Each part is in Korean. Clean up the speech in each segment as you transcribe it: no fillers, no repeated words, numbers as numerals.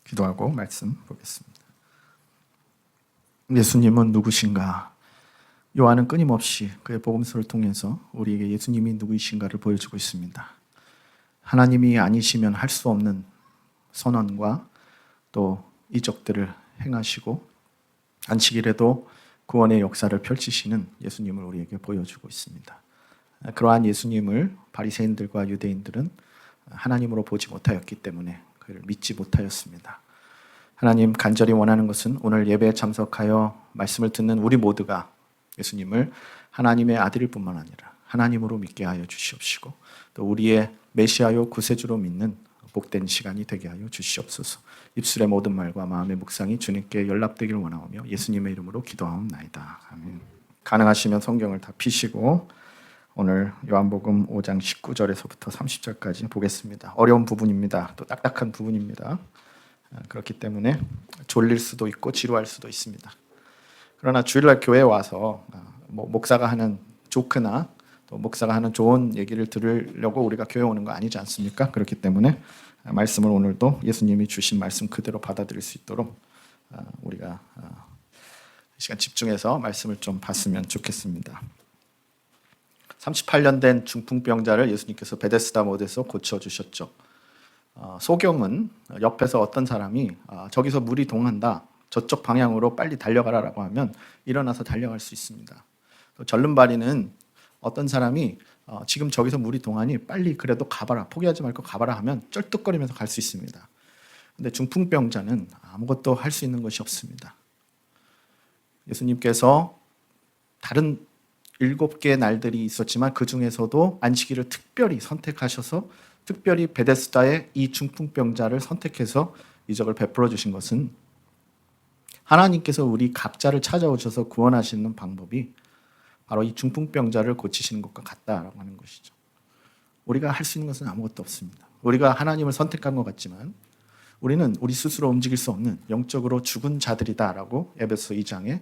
기도하고 말씀 보겠습니다. 예수님은 누구신가? 요한은 끊임없이 그의 복음서를 통해서 우리에게 예수님이 누구이신가를 보여주고 있습니다. 하나님이 아니시면 할 수 없는 선언과 또 이적들을 행하시고 안식일에도 구원의 역사를 펼치시는 예수님을 우리에게 보여주고 있습니다. 그러한 예수님을 바리새인들과 유대인들은 하나님으로 보지 못하였기 때문에 그를 믿지 못하였습니다. 하나님, 간절히 원하는 것은 오늘 예배에 참석하여 말씀을 듣는 우리 모두가 예수님을 하나님의 아들일 뿐만 아니라 하나님으로 믿게 하여 주시옵시고 또 우리의 메시아요 구세주로 믿는 복된 시간이 되게 하여 주시옵소서. 입술의 모든 말과 마음의 묵상이 주님께 연락되길 원하오며 예수님의 이름으로 기도하옵나이다. 아멘. 가능하시면 성경을 다 펴시고 오늘 요한복음 5장 19절에서부터 30절까지 보겠습니다. 어려운 부분입니다. 또 딱딱한 부분입니다. 그렇기 때문에 졸릴 수도 있고 지루할 수도 있습니다. 그러나 주일날 교회에 와서 목사가 하는 조크나 또 목사가 하는 좋은 얘기를 들으려고 우리가 교회 오는 거 아니지 않습니까? 그렇기 때문에 말씀을 오늘도 예수님이 주신 말씀 그대로 받아들일 수 있도록 우리가 이 시간 집중해서 말씀을 좀 봤으면 좋겠습니다. 38년 된 중풍병자를 예수님께서 베데스다 못에서 고쳐주셨죠. 소경은 옆에서 어떤 사람이 저기서 물이 동한다, 저쪽 방향으로 빨리 달려가라라고 하면 일어나서 달려갈 수 있습니다. 또 절름발이는 어떤 사람이 지금 저기서 물이 동하니 빨리 그래도 가봐라, 포기하지 말고 가봐라 하면 쩔뚝거리면서 갈 수 있습니다. 근데 중풍병자는 아무것도 할 수 있는 것이 없습니다. 예수님께서 다른 7개의 날들이 있었지만 그 중에서도 안식일을 특별히 선택하셔서 특별히 베데스다의 이 중풍병자를 선택해서 이적을 베풀어 주신 것은 하나님께서 우리 각자를 찾아오셔서 구원하시는 방법이 바로 이 중풍병자를 고치시는 것과 같다라고 하는 것이죠. 우리가 할 수 있는 것은 아무것도 없습니다. 우리가 하나님을 선택한 것 같지만 우리는 우리 스스로 움직일 수 없는 영적으로 죽은 자들이다라고 에베소 2장에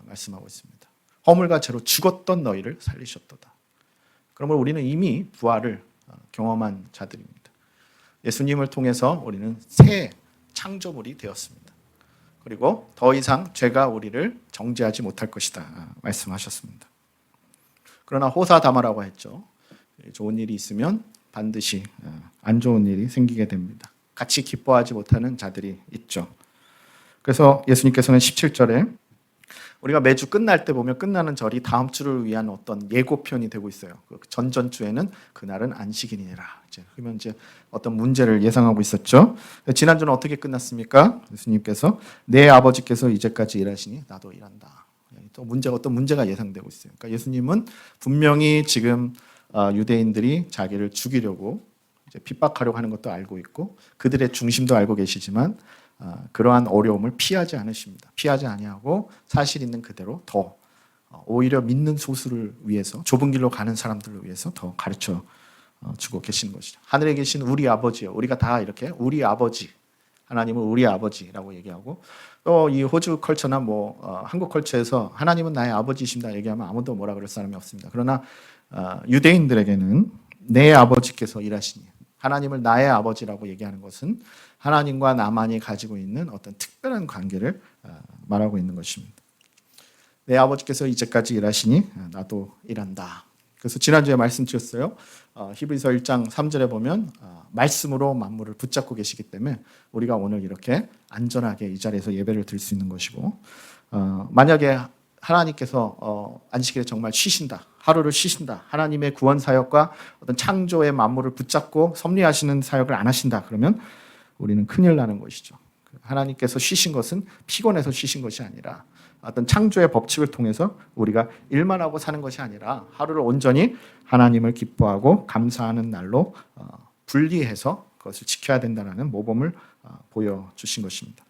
말씀하고 있습니다. 허물과 죄로 죽었던 너희를 살리셨도다. 그러므로 우리는 이미 부활을 경험한 자들입니다. 예수님을 통해서 우리는 새 창조물이 되었습니다. 그리고 더 이상 죄가 우리를 정죄하지 못할 것이다 말씀하셨습니다. 그러나 호사다마라고 했죠. 좋은 일이 있으면 반드시 안 좋은 일이 생기게 됩니다. 같이 기뻐하지 못하는 자들이 있죠. 그래서 예수님께서는 17절에 우리가 매주 끝날 때 보면 끝나는 절이 다음 주를 위한 어떤 예고편이 되고 있어요. 전전주에는 그날은 안식일이라. 그러면 이제 어떤 문제를 예상하고 있었죠. 지난주는 어떻게 끝났습니까? 예수님께서 내 아버지께서 이제까지 일하시니 나도 일한다. 또 어떤 문제가 예상되고 있어요. 그러니까 예수님은 분명히 지금 유대인들이 자기를 죽이려고 이제 핍박하려고 하는 것도 알고 있고 그들의 중심도 알고 계시지만 그러한 어려움을 피하지 않으십니다. 피하지 아니하고 사실 있는 그대로 더 오히려 믿는 소수를 위해서 좁은 길로 가는 사람들을 위해서 더 가르쳐 주고 계시는 것이죠. 하늘에 계신 우리 아버지요. 우리가 다 이렇게 우리 아버지, 하나님은 우리 아버지라고 얘기하고 또 이 호주 컬처나 한국 컬처에서 하나님은 나의 아버지이십니다 얘기하면 아무도 뭐라 그럴 사람이 없습니다. 그러나 유대인들에게는 내 아버지께서 일하시니 하나님을 나의 아버지라고 얘기하는 것은 하나님과 나만이 가지고 있는 어떤 특별한 관계를 말하고 있는 것입니다. 내 아버지께서 이제까지 일하시니 나도 일한다. 그래서 지난주에 말씀 드렸어요. 히브리서 1장 3절에 보면 말씀으로 만물을 붙잡고 계시기 때문에 우리가 오늘 이렇게 안전하게 이 자리에서 예배를 드릴 수 있는 것이고 만약에 하나님께서 안식일에 정말 쉬신다. 하루를 쉬신다. 하나님의 구원 사역과 어떤 창조의 만물을 붙잡고 섭리하시는 사역을 안 하신다. 그러면 우리는 큰일 나는 것이죠. 하나님께서 쉬신 것은 피곤해서 쉬신 것이 아니라 어떤 창조의 법칙을 통해서 우리가 일만 하고 사는 것이 아니라 하루를 온전히 하나님을 기뻐하고 감사하는 날로 분리해서 그것을 지켜야 된다는 모범을 보여주신 것입니다.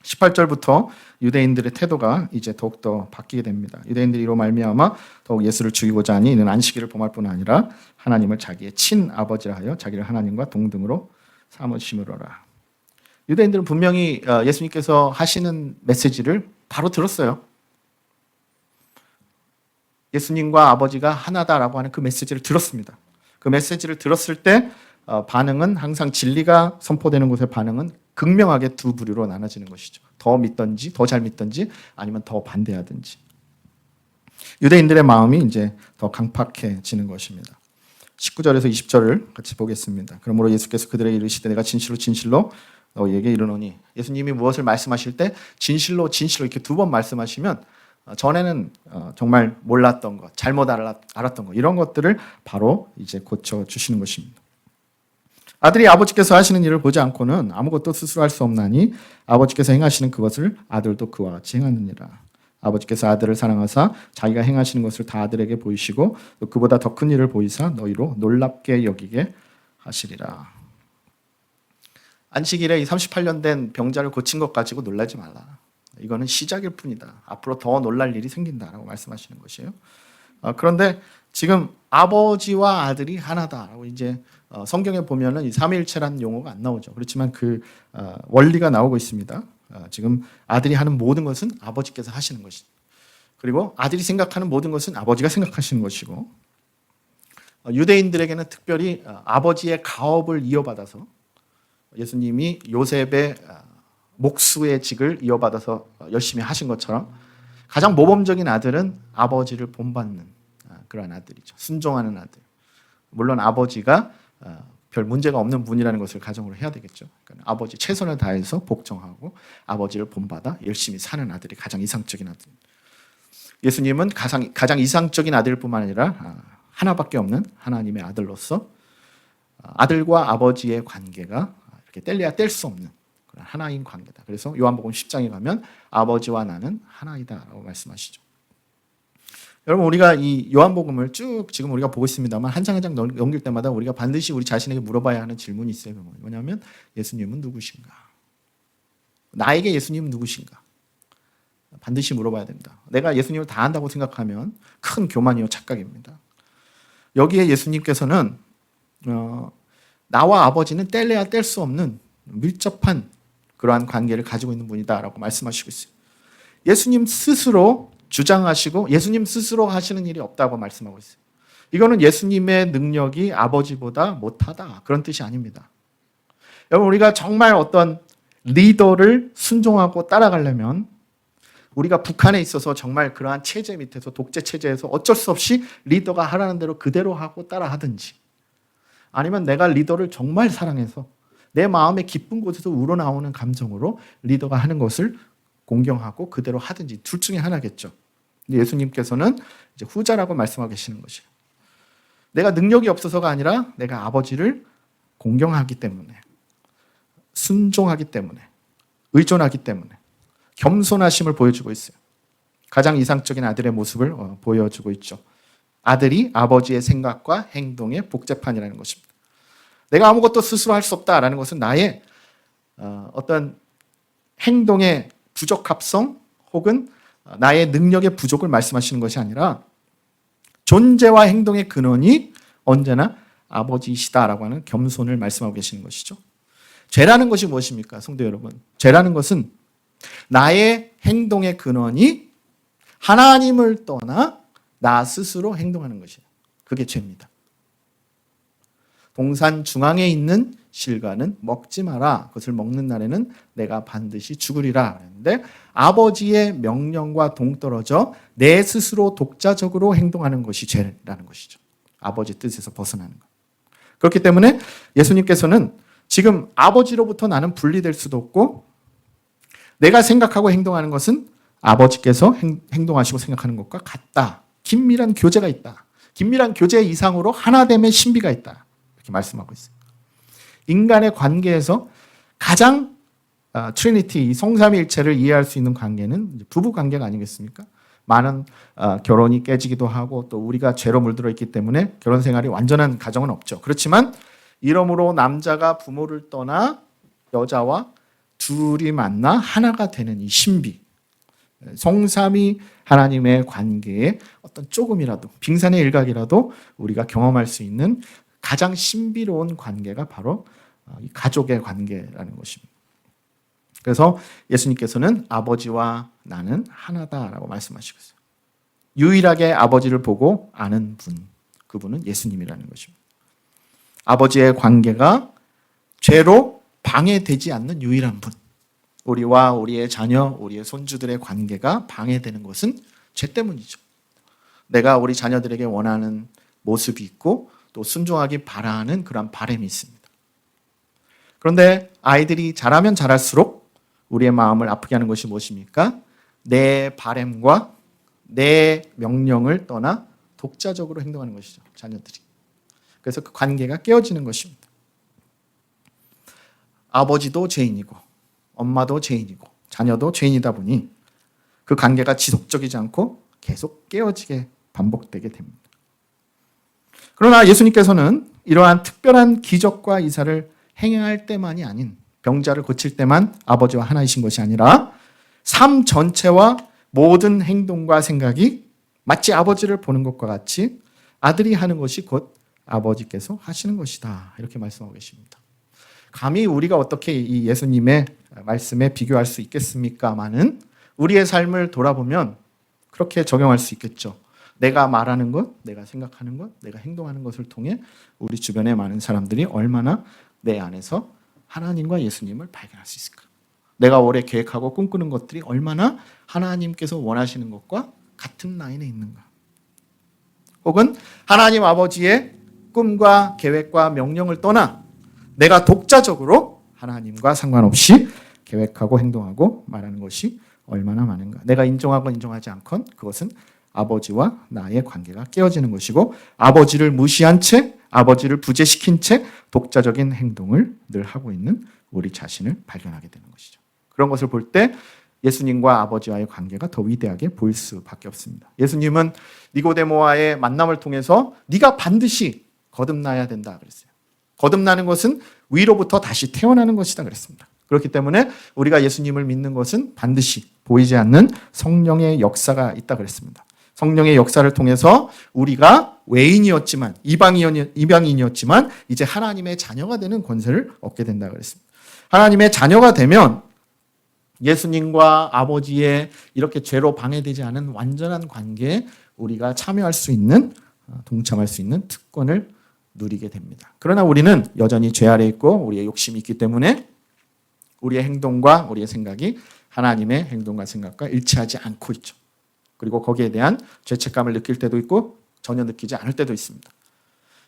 18절부터 유대인들의 태도가 이제 더욱더 바뀌게 됩니다. 유대인들이 이로 말미암아 더욱 예수를 죽이고자 하니 이는 안식일을 범할 뿐 아니라 하나님을 자기의 친아버지라 하여 자기를 하나님과 동등으로 삼으심으로라. 유대인들은 분명히 예수님께서 하시는 메시지를 바로 들었어요. 예수님과 아버지가 하나다라고 하는 그 메시지를 들었습니다. 그 메시지를 들었을 때 반응은 항상 진리가 선포되는 곳의 반응은 극명하게 두 부류로 나눠지는 것이죠. 더 믿든지, 더 잘 믿든지, 아니면 더 반대하든지. 유대인들의 마음이 이제 더 강팍해지는 것입니다. 19절에서 20절을 같이 보겠습니다. 그러므로 예수께서 그들에게 이르시되 내가 진실로 진실로 너희에게 이르노니, 예수님이 무엇을 말씀하실 때 진실로 진실로 이렇게 두 번 말씀하시면 전에는 정말 몰랐던 것, 잘못 알았던 것, 이런 것들을 바로 이제 고쳐주시는 것입니다. 아들이 아버지께서 하시는 일을 보지 않고는 아무것도 스스로 할 수 없나니 아버지께서 행하시는 그것을 아들도 그와 같이 행하느니라. 아버지께서 아들을 사랑하사 자기가 행하시는 것을 다 아들에게 보이시고 또 그보다 더 큰 일을 보이사 너희로 놀랍게 여기게 하시리라. 안식일에 이 38년 된 병자를 고친 것 가지고 놀라지 말라. 이거는 시작일 뿐이다. 앞으로 더 놀랄 일이 생긴다라고 말씀하시는 것이에요. 그런데 지금 아버지와 아들이 하나다라고 이제 성경에 보면은 이 삼위일체라는 용어가 안 나오죠. 그렇지만 그 원리가 나오고 있습니다. 지금 아들이 하는 모든 것은 아버지께서 하시는 것이죠. 그리고 아들이 생각하는 모든 것은 아버지가 생각하시는 것이고, 유대인들에게는 특별히 아버지의 가업을 이어받아서 예수님이 요셉의 목수의 직을 이어받아서 열심히 하신 것처럼 가장 모범적인 아들은 아버지를 본받는 그런 아들이죠. 순종하는 아들. 물론 아버지가 별 문제가 없는 분이라는 것을 가정으로 해야 되겠죠. 그러니까 아버지 최선을 다해서 복종하고 아버지를 본받아 열심히 사는 아들이 가장 이상적인 아들. 예수님은 가장 이상적인 아들일 뿐만 아니라 하나밖에 없는 하나님의 아들로서 아들과 아버지의 관계가 이렇게 뗄래야 뗄 수 없는 그런 하나인 관계다. 그래서 요한복음 10장에 가면 아버지와 나는 하나이다라고 말씀하시죠. 여러분, 우리가 이 요한복음을 쭉 지금 우리가 보고 있습니다만 한 장 한 장 넘길 때마다 우리가 반드시 우리 자신에게 물어봐야 하는 질문이 있어요. 뭐냐면 예수님은 누구신가? 나에게 예수님은 누구신가? 반드시 물어봐야 됩니다. 내가 예수님을 다 안다고 생각하면 큰 교만이요 착각입니다. 여기에 예수님께서는 나와 아버지는 뗄래야 뗄 수 없는 밀접한 그러한 관계를 가지고 있는 분이다라고 말씀하시고 있어요. 예수님 스스로 주장하시고 예수님 스스로 하시는 일이 없다고 말씀하고 있어요. 이거는 예수님의 능력이 아버지보다 못하다 그런 뜻이 아닙니다. 여러분, 우리가 정말 어떤 리더를 순종하고 따라가려면 우리가 북한에 있어서 정말 그러한 체제 밑에서 독재 체제에서 어쩔 수 없이 리더가 하라는 대로 그대로 하고 따라하든지, 아니면 내가 리더를 정말 사랑해서 내 마음의 깊은 곳에서 우러나오는 감정으로 리더가 하는 것을 공경하고 그대로 하든지, 둘 중에 하나겠죠. 근데 예수님께서는 이제 후자라고 말씀하고 계시는 것이에요. 내가 능력이 없어서가 아니라 내가 아버지를 공경하기 때문에, 순종하기 때문에, 의존하기 때문에 겸손하심을 보여주고 있어요. 가장 이상적인 아들의 모습을 보여주고 있죠. 아들이 아버지의 생각과 행동의 복제판이라는 것입니다. 내가 아무것도 스스로 할 수 없다라는 것은 나의 어떤 행동의 부적합성 혹은 나의 능력의 부족을 말씀하시는 것이 아니라 존재와 행동의 근원이 언제나 아버지이시다라고 하는 겸손을 말씀하고 계시는 것이죠. 죄라는 것이 무엇입니까, 성도 여러분? 죄라는 것은 나의 행동의 근원이 하나님을 떠나 나 스스로 행동하는 것이에요. 그게 죄입니다. 동산 중앙에 있는 실과는 먹지 마라. 그것을 먹는 날에는 내가 반드시 죽으리라. 그랬는데 아버지의 명령과 동떨어져 내 스스로 독자적으로 행동하는 것이 죄라는 것이죠. 아버지 뜻에서 벗어나는 것. 그렇기 때문에 예수님께서는 지금 아버지로부터 나는 분리될 수도 없고, 내가 생각하고 행동하는 것은 아버지께서 행동하시고 생각하는 것과 같다. 긴밀한 교제가 있다. 긴밀한 교제 이상으로 하나됨의 신비가 있다. 이렇게 말씀하고 있어요. 인간의 관계에서 가장 트리니티, 성삼위일체를 이해할 수 있는 관계는 부부 관계가 아니겠습니까? 많은 결혼이 깨지기도 하고 또 우리가 죄로 물들어 있기 때문에 결혼 생활이 완전한 가정은 없죠. 그렇지만 이러므로 남자가 부모를 떠나 여자와 둘이 만나 하나가 되는 이 신비, 성삼위 하나님의 관계에 어떤 조금이라도 빙산의 일각이라도 우리가 경험할 수 있는 가장 신비로운 관계가 바로 이 가족의 관계라는 것입니다. 그래서 예수님께서는 아버지와 나는 하나다라고 말씀하시고 있어요. 유일하게 아버지를 보고 아는 분, 그분은 예수님이라는 것입니다. 아버지의 관계가 죄로 방해되지 않는 유일한 분. 우리와 우리의 자녀, 우리의 손주들의 관계가 방해되는 것은 죄 때문이죠. 내가 우리 자녀들에게 원하는 모습이 있고 또 순종하기 바라는 그런 바람이 있습니다. 그런데 아이들이 자라면 자랄수록 우리의 마음을 아프게 하는 것이 무엇입니까? 내 바람과 내 명령을 떠나 독자적으로 행동하는 것이죠. 자녀들이. 그래서 그 관계가 깨어지는 것입니다. 아버지도 죄인이고 엄마도 죄인이고 자녀도 죄인이다 보니 그 관계가 지속적이지 않고 계속 깨어지게 반복되게 됩니다. 그러나 예수님께서는 이러한 특별한 기적과 이사를 행할 때만이 아닌 병자를 고칠 때만 아버지와 하나이신 것이 아니라 삶 전체와 모든 행동과 생각이 마치 아버지를 보는 것과 같이 아들이 하는 것이 곧 아버지께서 하시는 것이다. 이렇게 말씀하고 계십니다. 감히 우리가 어떻게 이 예수님의 말씀에 비교할 수 있겠습니까마는 우리의 삶을 돌아보면 그렇게 적용할 수 있겠죠. 내가 말하는 것, 내가 생각하는 것, 내가 행동하는 것을 통해 우리 주변의 많은 사람들이 얼마나 내 안에서 하나님과 예수님을 발견할 수 있을까? 내가 오래 계획하고 꿈꾸는 것들이 얼마나 하나님께서 원하시는 것과 같은 라인에 있는가? 혹은 하나님 아버지의 꿈과 계획과 명령을 떠나 내가 독자적으로 하나님과 상관없이 계획하고 행동하고 말하는 것이 얼마나 많은가? 내가 인정하건 인정하지 않건 그것은 아버지와 나의 관계가 깨어지는 것이고 아버지를 무시한 채 아버지를 부재시킨 채 독자적인 행동을 늘 하고 있는 우리 자신을 발견하게 되는 것이죠. 그런 것을 볼 때 예수님과 아버지와의 관계가 더 위대하게 보일 수밖에 없습니다. 예수님은 니고데모와의 만남을 통해서 네가 반드시 거듭나야 된다 그랬어요. 거듭나는 것은 위로부터 다시 태어나는 것이다 그랬습니다. 그렇기 때문에 우리가 예수님을 믿는 것은 반드시 보이지 않는 성령의 역사가 있다 그랬습니다. 성령의 역사를 통해서 우리가 외인이었지만 이방인이었지만 이제 하나님의 자녀가 되는 권세를 얻게 된다 그랬습니다. 하나님의 자녀가 되면 예수님과 아버지의 이렇게 죄로 방해되지 않은 완전한 관계에 우리가 참여할 수 있는 동참할 수 있는 특권을 누리게 됩니다. 그러나 우리는 여전히 죄 아래 있고 우리의 욕심이 있기 때문에 우리의 행동과 우리의 생각이 하나님의 행동과 생각과 일치하지 않고 있죠. 그리고 거기에 대한 죄책감을 느낄 때도 있고 전혀 느끼지 않을 때도 있습니다.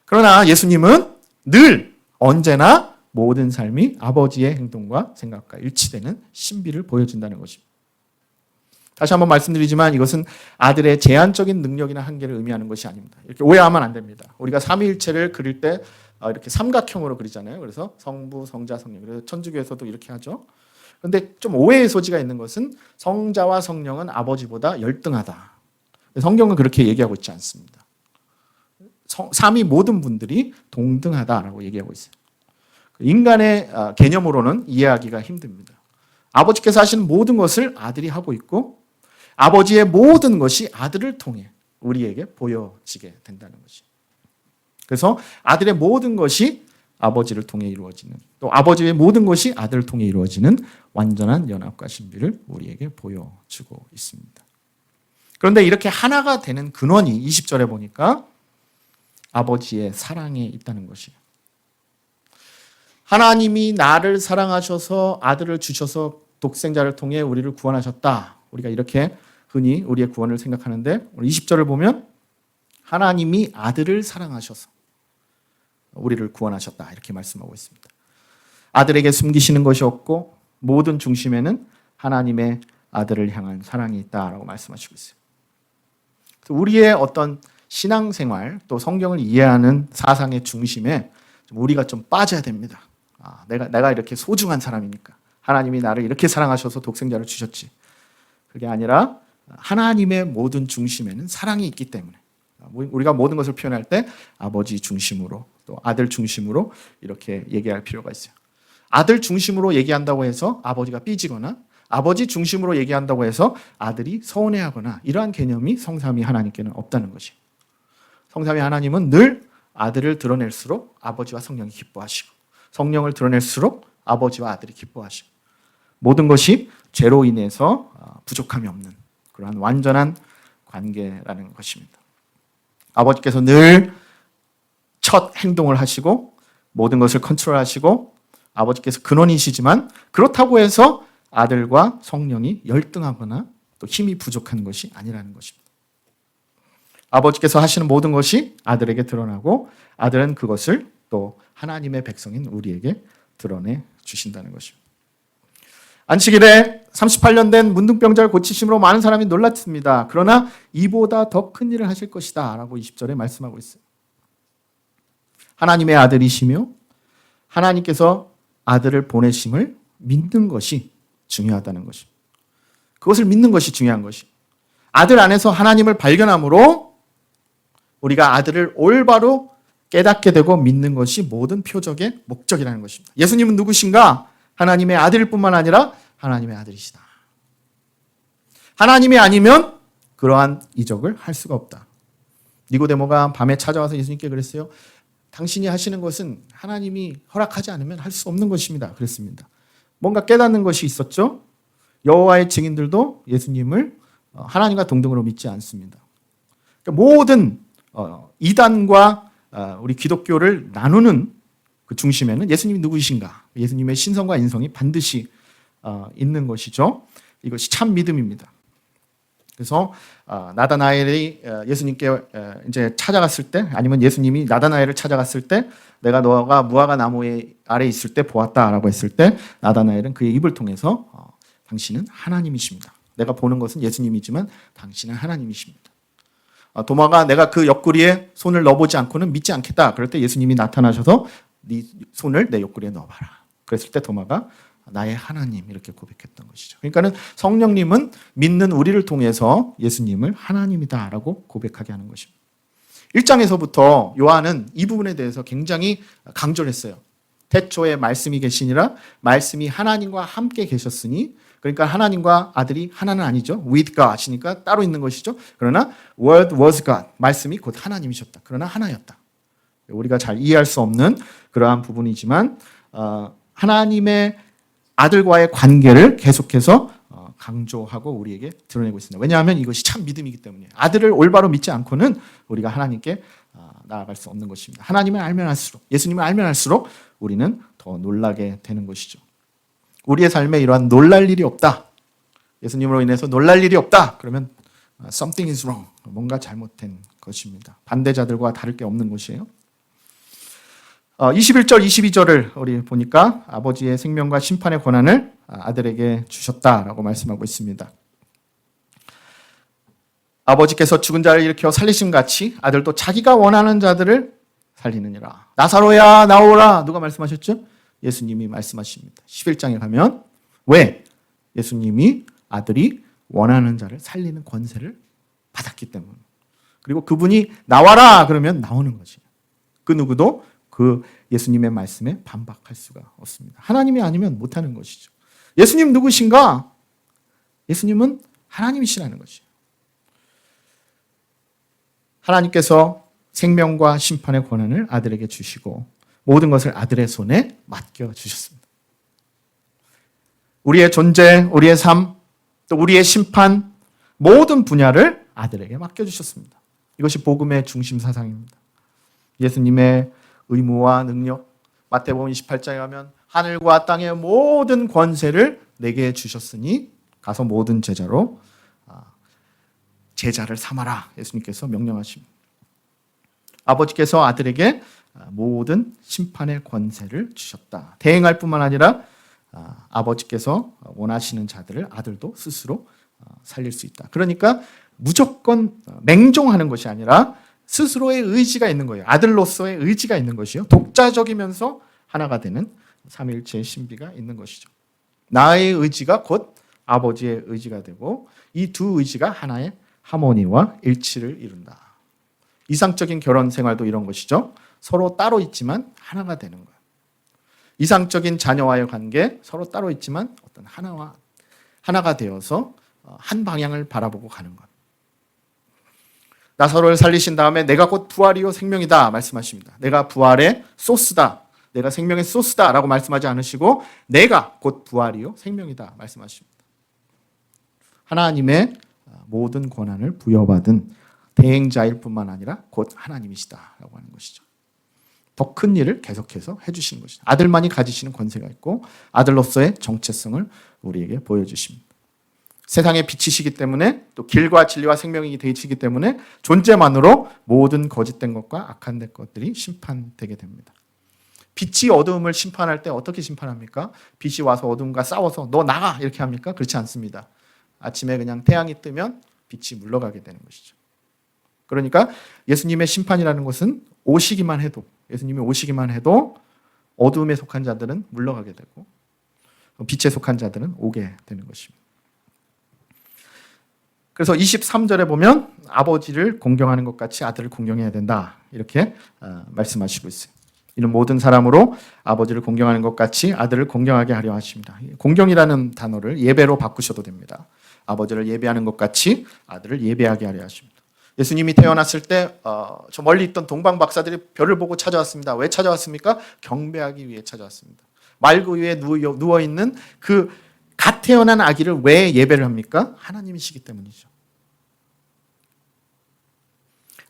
그러나 예수님은 늘 언제나 모든 삶이 아버지의 행동과 생각과 일치되는 신비를 보여준다는 것입니다. 다시 한번 말씀드리지만 이것은 아들의 제한적인 능력이나 한계를 의미하는 것이 아닙니다. 이렇게 오해하면 안 됩니다. 우리가 삼위일체를 그릴 때 이렇게 삼각형으로 그리잖아요. 그래서 성부, 성자, 성령. 그래서 천주교에서도 이렇게 하죠. 그런데 좀 오해의 소지가 있는 것은 성자와 성령은 아버지보다 열등하다. 성경은 그렇게 얘기하고 있지 않습니다. 삼위 모든 분들이 동등하다라고 얘기하고 있어요. 인간의 개념으로는 이해하기가 힘듭니다. 아버지께서 하시는 모든 것을 아들이 하고 있고 아버지의 모든 것이 아들을 통해 우리에게 보여지게 된다는 것이죠. 그래서 아들의 모든 것이 아버지를 통해 이루어지는 또 아버지의 모든 것이 아들을 통해 이루어지는 완전한 연합과 신비를 우리에게 보여주고 있습니다. 그런데 이렇게 하나가 되는 근원이 20절에 보니까 아버지의 사랑에 있다는 것이에요. 하나님이 나를 사랑하셔서 아들을 주셔서 독생자를 통해 우리를 구원하셨다. 우리가 이렇게 흔히 우리의 구원을 생각하는데 오늘 20절을 보면 하나님이 아들을 사랑하셔서 우리를 구원하셨다. 이렇게 말씀하고 있습니다. 아들에게 숨기시는 것이 없고 모든 중심에는 하나님의 아들을 향한 사랑이 있다라고 말씀하시고 있어요. 우리의 어떤 신앙생활 또 성경을 이해하는 사상의 중심에 우리가 좀 빠져야 됩니다. 내가 이렇게 소중한 사람이니까 하나님이 나를 이렇게 사랑하셔서 독생자를 주셨지. 그게 아니라 하나님의 모든 중심에는 사랑이 있기 때문에 우리가 모든 것을 표현할 때 아버지 중심으로 또 아들 중심으로 이렇게 얘기할 필요가 있어요. 아들 중심으로 얘기한다고 해서 아버지가 삐지거나 아버지 중심으로 얘기한다고 해서 아들이 서운해하거나 이러한 개념이 성삼위 하나님께는 없다는 것이에요. 성삼위 하나님은 늘 아들을 드러낼수록 아버지와 성령이 기뻐하시고 성령을 드러낼수록 아버지와 아들이 기뻐하시고 모든 것이 죄로 인해서 부족함이 없는 그러한 완전한 관계라는 것입니다. 아버지께서 늘 첫 행동을 하시고 모든 것을 컨트롤하시고 아버지께서 근원이시지만 그렇다고 해서 아들과 성령이 열등하거나 또 힘이 부족한 것이 아니라는 것입니다. 아버지께서 하시는 모든 것이 아들에게 드러나고 아들은 그것을 또 하나님의 백성인 우리에게 드러내 주신다는 것입니다. 안식일에 38년 된 문둥병자를 고치심으로 많은 사람이 놀랐습니다. 그러나 이보다 더 큰 일을 하실 것이다 라고 20절에 말씀하고 있어요. 하나님의 아들이시며 하나님께서 아들을 보내심을 믿는 것이 중요하다는 것입니다. 그것을 믿는 것이 중요한 것이. 아들 안에서 하나님을 발견함으로 우리가 아들을 올바로 깨닫게 되고 믿는 것이 모든 표적의 목적이라는 것입니다. 예수님은 누구신가? 하나님의 아들일 뿐만 아니라 하나님의 아들이시다. 하나님이 아니면 그러한 이적을 할 수가 없다. 니고데모가 밤에 찾아와서 예수님께 그랬어요. 당신이 하시는 것은 하나님이 허락하지 않으면 할 수 없는 것입니다. 그랬습니다. 뭔가 깨닫는 것이 있었죠. 여호와의 증인들도 예수님을 하나님과 동등으로 믿지 않습니다. 그러니까 모든 이단과 우리 기독교를 나누는 그 중심에는 예수님이 누구이신가? 예수님의 신성과 인성이 반드시 있는 것이죠. 이것이 참 믿음입니다. 그래서 나다나엘이 예수님께 이제 찾아갔을 때, 아니면 예수님이 나다나엘을 찾아갔을 때, 내가 너가 무화과 나무 아래 있을 때 보았다라고 했을 때, 나다나엘은 그의 입을 통해서 당신은 하나님이십니다. 내가 보는 것은 예수님이지만 당신은 하나님이십니다. 도마가 내가 그 옆구리에 손을 넣어보지 않고는 믿지 않겠다. 그럴 때 예수님이 나타나셔서 네 손을 내 옆구리에 넣어봐라. 그랬을 때 도마가 나의 하나님 이렇게 고백했던 것이죠. 그러니까는 성령님은 믿는 우리를 통해서 예수님을 하나님이다라고 고백하게 하는 것입니다. 1장에서부터 요한은 이 부분에 대해서 굉장히 강조를 했어요. 태초에 말씀이 계시니라 말씀이 하나님과 함께 계셨으니, 그러니까 하나님과 아들이 하나는 아니죠. with God이니까 따로 있는 것이죠. 그러나 word was God, 말씀이 곧 하나님이셨다. 그러나 하나였다. 우리가 잘 이해할 수 없는 그러한 부분이지만 하나님의 아들과의 관계를 계속해서 강조하고 우리에게 드러내고 있습니다. 왜냐하면 이것이 참 믿음이기 때문에 아들을 올바로 믿지 않고는 우리가 하나님께 나아갈 수 없는 것입니다. 하나님을 알면 알수록, 예수님을 알면 알수록 우리는 더 놀라게 되는 것이죠. 우리의 삶에 이러한 놀랄 일이 없다, 예수님으로 인해서 놀랄 일이 없다, 그러면 something is wrong, 뭔가 잘못된 것입니다. 반대자들과 다를 게 없는 것이에요. 21절, 22절을 우리 보니까 아버지의 생명과 심판의 권한을 아들에게 주셨다라고 말씀하고 있습니다. 아버지께서 죽은 자를 일으켜 살리신 같이 아들도 자기가 원하는 자들을 살리느니라. 나사로야 나오라. 누가 말씀하셨죠? 예수님이 말씀하십니다. 11장에 가면 왜? 예수님이 아들이 원하는 자를 살리는 권세를 받았기 때문에. 그리고 그분이 나와라 그러면 나오는 거지. 그 누구도 그 예수님의 말씀에 반박할 수가 없습니다. 하나님이 아니면 못하는 것이죠. 예수님 누구신가? 예수님은 하나님이시라는 것이에요. 하나님께서 생명과 심판의 권한을 아들에게 주시고 모든 것을 아들의 손에 맡겨주셨습니다. 우리의 존재, 우리의 삶, 또 우리의 심판, 모든 분야를 아들에게 맡겨주셨습니다. 이것이 복음의 중심 사상입니다. 예수님의 의무와 능력, 마태복음 28장에 가면 하늘과 땅의 모든 권세를 내게 주셨으니 가서 모든 제자를 삼아라. 예수님께서 명령하십니다. 아버지께서 아들에게 모든 심판의 권세를 주셨다. 대행할 뿐만 아니라 아버지께서 원하시는 자들을 아들도 스스로 살릴 수 있다. 그러니까 무조건 맹종하는 것이 아니라 스스로의 의지가 있는 거예요. 아들로서의 의지가 있는 것이요. 독자적이면서 하나가 되는 삼위일체의 신비가 있는 것이죠. 나의 의지가 곧 아버지의 의지가 되고 이 두 의지가 하나의 하모니와 일치를 이룬다. 이상적인 결혼 생활도 이런 것이죠. 서로 따로 있지만 하나가 되는 거예요. 이상적인 자녀와의 관계, 서로 따로 있지만 어떤 하나가 되어서 한 방향을 바라보고 가는 것. 나사로를 살리신 다음에 내가 곧 부활이요 생명이다 말씀하십니다. 내가 부활의 소스다, 내가 생명의 소스다 라고 말씀하지 않으시고 내가 곧 부활이요 생명이다 말씀하십니다. 하나님의 모든 권한을 부여받은 대행자일 뿐만 아니라 곧 하나님이시다 라고 하는 것이죠. 더 큰 일을 계속해서 해주시는 것이죠. 아들만이 가지시는 권세가 있고 아들로서의 정체성을 우리에게 보여주십니다. 세상의 빛이시기 때문에 또 길과 진리와 생명이 되시기 때문에 존재만으로 모든 거짓된 것과 악한 것들이 심판되게 됩니다. 빛이 어둠을 심판할 때 어떻게 심판합니까? 빛이 와서 어둠과 싸워서 너 나가 이렇게 합니까? 그렇지 않습니다. 아침에 그냥 태양이 뜨면 빛이 물러가게 되는 것이죠. 그러니까 예수님의 심판이라는 것은 예수님이 오시기만 해도 어둠에 속한 자들은 물러가게 되고 빛에 속한 자들은 오게 되는 것입니다. 그래서 23절에 보면 아버지를 공경하는 것 같이 아들을 공경해야 된다. 이렇게 말씀하시고 있어요. 이는 모든 사람으로 아버지를 공경하는 것 같이 아들을 공경하게 하려 하십니다. 공경이라는 단어를 예배로 바꾸셔도 됩니다. 아버지를 예배하는 것 같이 아들을 예배하게 하려 하십니다. 예수님이 태어났을 때 저 멀리 있던 동방 박사들이 별을 보고 찾아왔습니다. 왜 찾아왔습니까? 경배하기 위해 찾아왔습니다. 말구 위에 누워있는 그 갓 태어난 아기를 왜 예배를 합니까? 하나님이시기 때문이죠.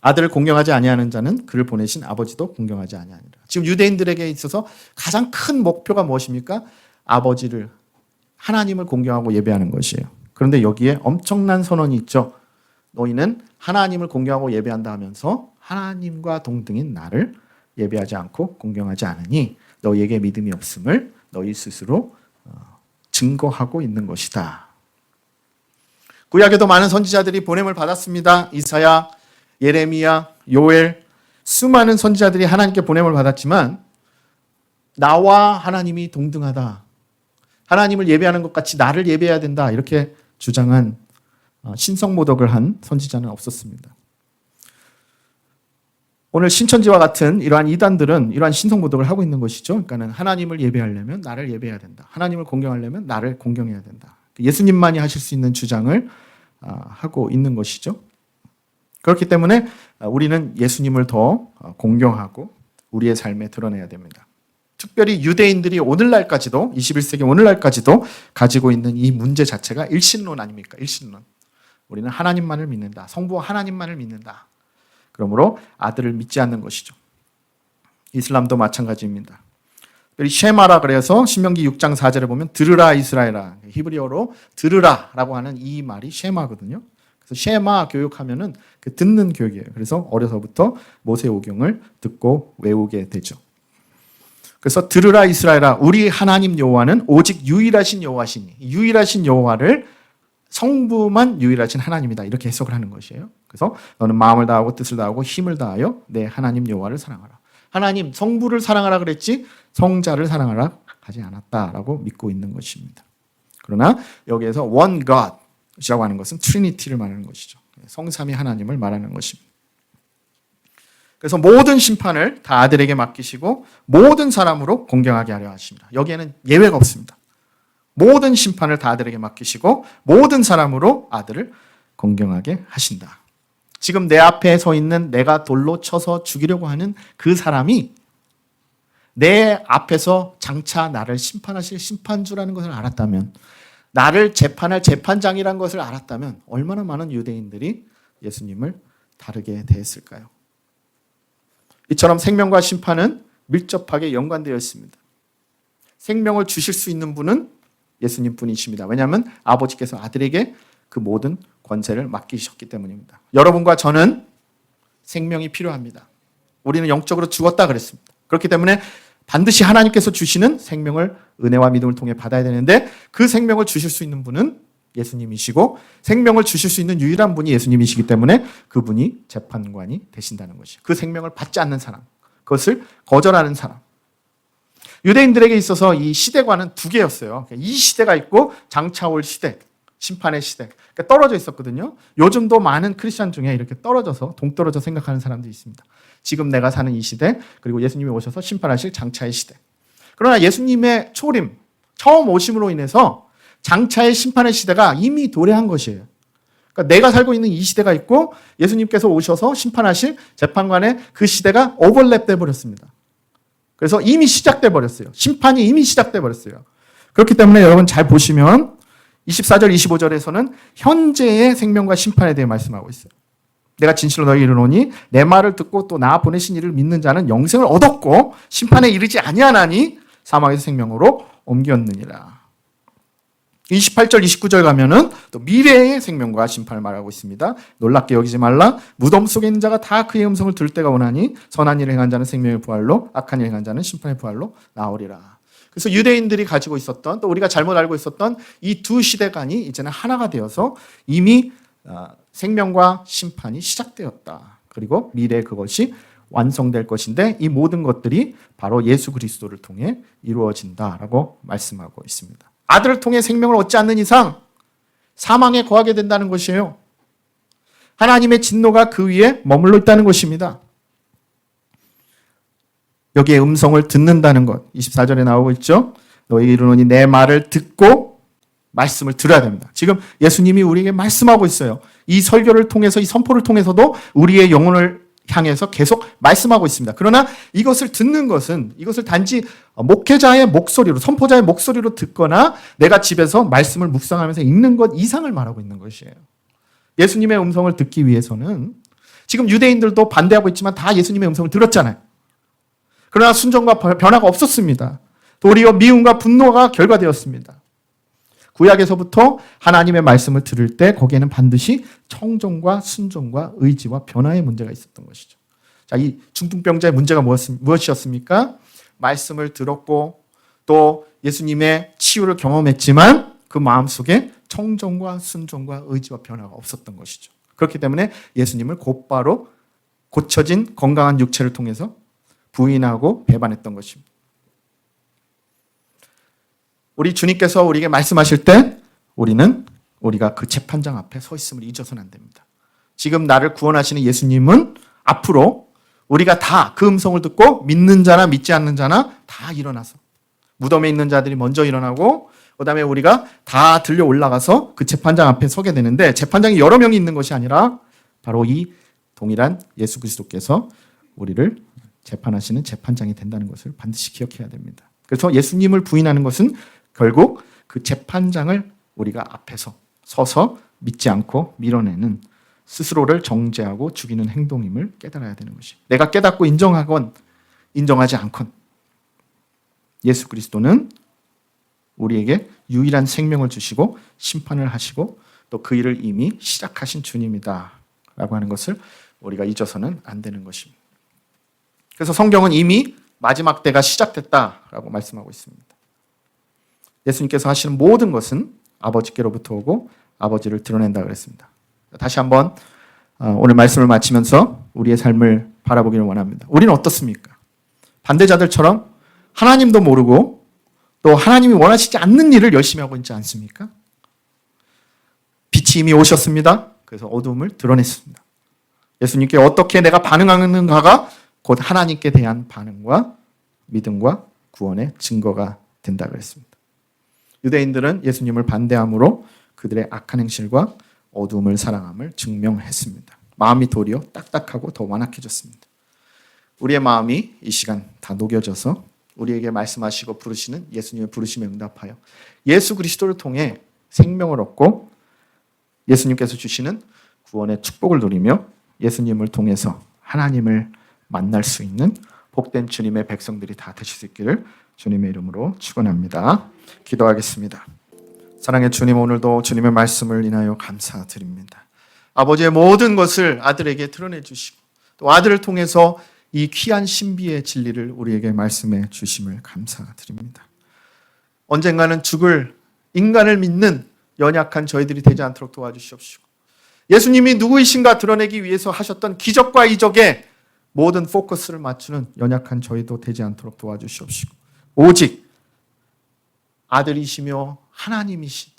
아들을 공경하지 아니하는 자는 그를 보내신 아버지도 공경하지 아니하니라. 지금 유대인들에게 있어서 가장 큰 목표가 무엇입니까? 아버지를, 하나님을 공경하고 예배하는 것이에요. 그런데 여기에 엄청난 선언이 있죠. 너희는 하나님을 공경하고 예배한다 하면서 하나님과 동등인 나를 예배하지 않고 공경하지 않으니 너희에게 믿음이 없음을 너희 스스로 증거하고 있는 것이다. 구약에도 많은 선지자들이 보냄을 받았습니다. 이사야, 예레미야, 요엘, 수많은 선지자들이 하나님께 보냄을 받았지만 나와 하나님이 동등하다. 하나님을 예배하는 것 같이 나를 예배해야 된다. 이렇게 주장한 신성모독을 한 선지자는 없었습니다. 오늘 신천지와 같은 이러한 이단들은 이러한 신성모독을 하고 있는 것이죠. 그러니까는 하나님을 예배하려면 나를 예배해야 된다. 하나님을 공경하려면 나를 공경해야 된다. 예수님만이 하실 수 있는 주장을 하고 있는 것이죠. 그렇기 때문에 우리는 예수님을 더 공경하고 우리의 삶에 드러내야 됩니다. 특별히 유대인들이 오늘날까지도 21세기 오늘날까지도 가지고 있는 이 문제 자체가 일신론 아닙니까? 일신론. 우리는 하나님만을 믿는다. 성부와 하나님만을 믿는다. 그러므로 아들을 믿지 않는 것이죠. 이슬람도 마찬가지입니다. 쉐마라 그래서 신명기 6장 4절에 보면 들으라 이스라엘아. 히브리어로 들으라라고 하는 이 말이 쉐마거든요. 그래서 쉐마 교육하면은 그 듣는 교육이에요. 그래서 어려서부터 모세오경을 듣고 외우게 되죠. 그래서 들으라 이스라엘아 우리 하나님 여호와는 오직 유일하신 여호와시니 유일하신 여호와를 성부만 유일하신 하나님이다. 이렇게 해석을 하는 것이에요. 그래서 너는 마음을 다하고 뜻을 다하고 힘을 다하여 내 하나님 여호와를 사랑하라. 하나님 성부를 사랑하라 그랬지 성자를 사랑하라 하지 않았다라고 믿고 있는 것입니다. 그러나 여기에서 one God이라고 하는 것은 트리니티를 말하는 것이죠. 성삼위 하나님을 말하는 것입니다. 그래서 모든 심판을 다 아들에게 맡기시고 모든 사람으로 공경하게 하려 하십니다. 여기에는 예외가 없습니다. 모든 심판을 다 아들에게 맡기시고 모든 사람으로 아들을 공경하게 하신다. 지금 내 앞에 서 있는 내가 돌로 쳐서 죽이려고 하는 그 사람이 내 앞에서 장차 나를 심판하실 심판주라는 것을 알았다면 나를 재판할 재판장이라는 것을 알았다면 얼마나 많은 유대인들이 예수님을 다르게 대했을까요? 이처럼 생명과 심판은 밀접하게 연관되어 있습니다. 생명을 주실 수 있는 분은 예수님 뿐이십니다. 왜냐하면 아버지께서 아들에게 그 모든 권세를 맡기셨기 때문입니다. 여러분과 저는 생명이 필요합니다. 우리는 영적으로 죽었다 그랬습니다. 그렇기 때문에 반드시 하나님께서 주시는 생명을 은혜와 믿음을 통해 받아야 되는데 그 생명을 주실 수 있는 분은 예수님이시고 생명을 주실 수 있는 유일한 분이 예수님이시기 때문에 그분이 재판관이 되신다는 것이에요. 그 생명을 받지 않는 사람, 그것을 거절하는 사람. 유대인들에게 있어서 이 시대관은 두 개였어요. 이 시대가 있고 장차 올 시대, 심판의 시대. 그러니까 떨어져 있었거든요. 요즘도 많은 크리스찬 중에 이렇게 떨어져서 동떨어져 생각하는 사람들이 있습니다. 지금 내가 사는 이 시대, 그리고 예수님이 오셔서 심판하실 장차의 시대. 그러나 예수님의 초림, 처음 오심으로 인해서 장차의 심판의 시대가 이미 도래한 것이에요. 그러니까 내가 살고 있는 이 시대가 있고 예수님께서 오셔서 심판하실 재판관의 그 시대가 오버랩돼 버렸습니다. 그래서 이미 시작돼 버렸어요. 심판이 이미 시작돼 버렸어요. 그렇기 때문에 여러분 잘 보시면 24절, 25절에서는 현재의 생명과 심판에 대해 말씀하고 있어요. 내가 진실로 너희에게 이르노니 내 말을 듣고 또 나 보내신 이를 믿는 자는 영생을 얻었고 심판에 이르지 아니하나니 사망에서 생명으로 옮겼느니라. 28절 29절 가면은 또 미래의 생명과 심판을 말하고 있습니다. 놀랍게 여기지 말라. 무덤 속에 있는 자가 다 그의 음성을 들을 때가 오나니 선한 일을 행한 자는 생명의 부활로 악한 일을 행한 자는 심판의 부활로 나오리라. 그래서 유대인들이 가지고 있었던, 또 우리가 잘못 알고 있었던 이 두 시대관이 이제는 하나가 되어서 이미 생명과 심판이 시작되었다. 그리고 미래에 그것이 완성될 것인데 이 모든 것들이 바로 예수 그리스도를 통해 이루어진다라고 말씀하고 있습니다. 아들을 통해 생명을 얻지 않는 이상 사망에 거하게 된다는 것이에요. 하나님의 진노가 그 위에 머물러 있다는 것입니다. 여기에 음성을 듣는다는 것, 24절에 나오고 있죠. 너희 이르노니 내 말을 듣고 말씀을 들어야 됩니다. 지금 예수님이 우리에게 말씀하고 있어요. 이 설교를 통해서, 이 선포를 통해서도 우리의 영혼을 향해서 계속 말씀하고 있습니다. 그러나 이것을 듣는 것은, 이것을 단지 목회자의 목소리로, 선포자의 목소리로 듣거나 내가 집에서 말씀을 묵상하면서 읽는 것 이상을 말하고 있는 것이에요. 예수님의 음성을 듣기 위해서는, 지금 유대인들도 반대하고 있지만 다 예수님의 음성을 들었잖아요. 그러나 순종과 변화가 없었습니다. 도리어 미움과 분노가 결과되었습니다. 구약에서부터 하나님의 말씀을 들을 때 거기에는 반드시 청종과 순종과 의지와 변화의 문제가 있었던 것이죠. 자, 이 중풍병자의 문제가 무엇이었습니까? 말씀을 들었고 또 예수님의 치유를 경험했지만 그 마음속에 청종과 순종과 의지와 변화가 없었던 것이죠. 그렇기 때문에 예수님을 곧바로 고쳐진 건강한 육체를 통해서 부인하고 배반했던 것입니다. 우리 주님께서 우리에게 말씀하실 때 우리가 그 재판장 앞에 서 있음을 잊어서는 안 됩니다. 지금 나를 구원하시는 예수님은 앞으로 우리가 다 그 음성을 듣고 믿는 자나 믿지 않는 자나 다 일어나서 무덤에 있는 자들이 먼저 일어나고 그다음에 우리가 다 들려 올라가서 그 재판장 앞에 서게 되는데 재판장이 여러 명이 있는 것이 아니라 바로 이 동일한 예수 그리스도께서 우리를 재판하시는 재판장이 된다는 것을 반드시 기억해야 됩니다. 그래서 예수님을 부인하는 것은 결국 그 재판장을 우리가 앞에서 서서 믿지 않고 밀어내는 스스로를 정죄하고 죽이는 행동임을 깨달아야 되는 것이. 내가 깨닫고 인정하건 인정하지 않건 예수 그리스도는 우리에게 유일한 생명을 주시고 심판을 하시고 또 그 일을 이미 시작하신 주님이다 라고 하는 것을 우리가 잊어서는 안 되는 것입니다. 그래서 성경은 이미 마지막 때가 시작됐다라고 말씀하고 있습니다. 예수님께서 하시는 모든 것은 아버지께로부터 오고 아버지를 드러낸다 그랬습니다. 다시 한번 오늘 말씀을 마치면서 우리의 삶을 바라보기를 원합니다. 우리는 어떻습니까? 반대자들처럼 하나님도 모르고 또 하나님이 원하시지 않는 일을 열심히 하고 있지 않습니까? 빛이 이미 오셨습니다. 그래서 어두움을 드러냈습니다. 예수님께 어떻게 내가 반응하는가가 곧 하나님께 대한 반응과 믿음과 구원의 증거가 된다 그랬습니다. 유대인들은 예수님을 반대함으로 그들의 악한 행실과 어두움을 사랑함을 증명했습니다. 마음이 도리어 딱딱하고 더 완악해졌습니다. 우리의 마음이 이 시간 다 녹여져서 우리에게 말씀하시고 부르시는 예수님의 부르심에 응답하여 예수 그리스도를 통해 생명을 얻고 예수님께서 주시는 구원의 축복을 누리며 예수님을 통해서 하나님을 만날 수 있는 복된 주님의 백성들이 다 되실 수 있기를 주님의 이름으로 축원합니다. 기도하겠습니다. 사랑의 주님, 오늘도 주님의 말씀을 인하여 감사드립니다. 아버지의 모든 것을 아들에게 드러내 주시고 또 아들을 통해서 이 귀한 신비의 진리를 우리에게 말씀해 주심을 감사드립니다. 언젠가는 죽을 인간을 믿는 연약한 저희들이 되지 않도록 도와주시옵시고 예수님이 누구이신가 드러내기 위해서 하셨던 기적과 이적에 모든 포커스를 맞추는 연약한 저희도 되지 않도록 도와주시옵시고 오직 아들이시며 하나님이신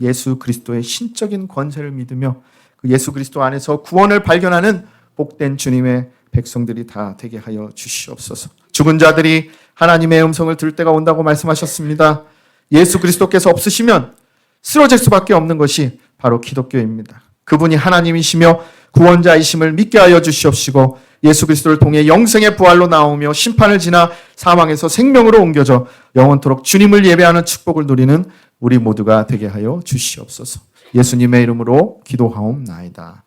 예수 그리스도의 신적인 권세를 믿으며 그 예수 그리스도 안에서 구원을 발견하는 복된 주님의 백성들이 다 되게 하여 주시옵소서. 죽은 자들이 하나님의 음성을 들을 때가 온다고 말씀하셨습니다. 예수 그리스도께서 없으시면 쓰러질 수밖에 없는 것이 바로 기독교입니다. 그분이 하나님이시며 구원자이심을 믿게 하여 주시옵시고 예수 그리스도를 통해 영생의 부활로 나오며 심판을 지나 사망에서 생명으로 옮겨져 영원토록 주님을 예배하는 축복을 누리는 우리 모두가 되게 하여 주시옵소서. 예수님의 이름으로 기도하옵나이다.